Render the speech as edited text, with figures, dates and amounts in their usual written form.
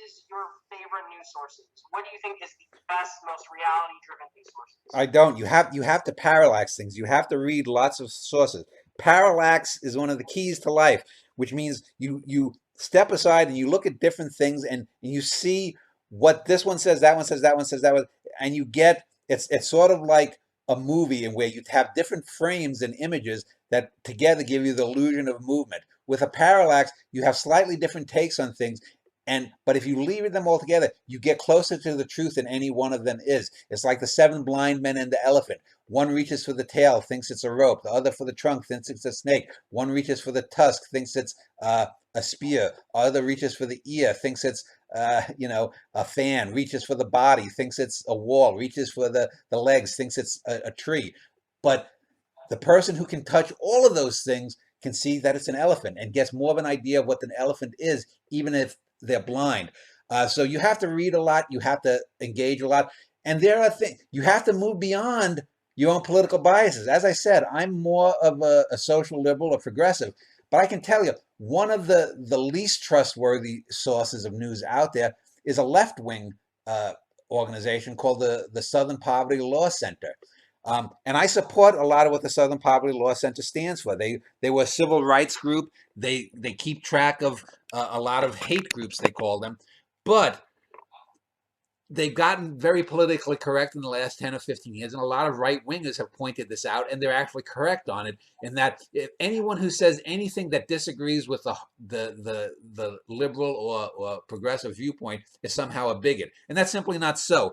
is your favorite news sources? What do you think is the best, most reality-driven news sources? I don't. You have to parallax things. You have to read lots of sources. Parallax is one of the keys to life, which means you step aside and you look at different things and you see what this one says, that one says, that one says, that one, and you get it's sort of like a movie in where you have different frames and images that together give you the illusion of movement. With a parallax, you have slightly different takes on things, and but if you leave them all together, you get closer to the truth than any one of them is. It's like the seven blind men and the elephant. One reaches for the tail, thinks it's a rope. The other for the trunk, thinks it's a snake. One reaches for the tusk, thinks it's a spear. Other reaches for the ear, thinks it's a fan. Reaches for the body, thinks it's a wall. Reaches for the legs, thinks it's a tree. But the person who can touch all of those things can see that it's an elephant and gets more of an idea of what an elephant is, even if they're blind. So you have to read a lot, you have to engage a lot, and there are things you have to move beyond your own political biases. As I said, I'm more of a social liberal, a progressive, but I can tell you one of the least trustworthy sources of news out there is a left wing organization called the Southern Poverty Law Center. And I support a lot of what the Southern Poverty Law Center stands for. They were a civil rights group. They keep track of a lot of hate groups, they call them, but they've gotten very politically correct in the last 10 or 15 years, and a lot of right wingers have pointed this out, and they're actually correct on it. In that, if anyone who says anything that disagrees with the liberal or progressive viewpoint is somehow a bigot, and that's simply not so.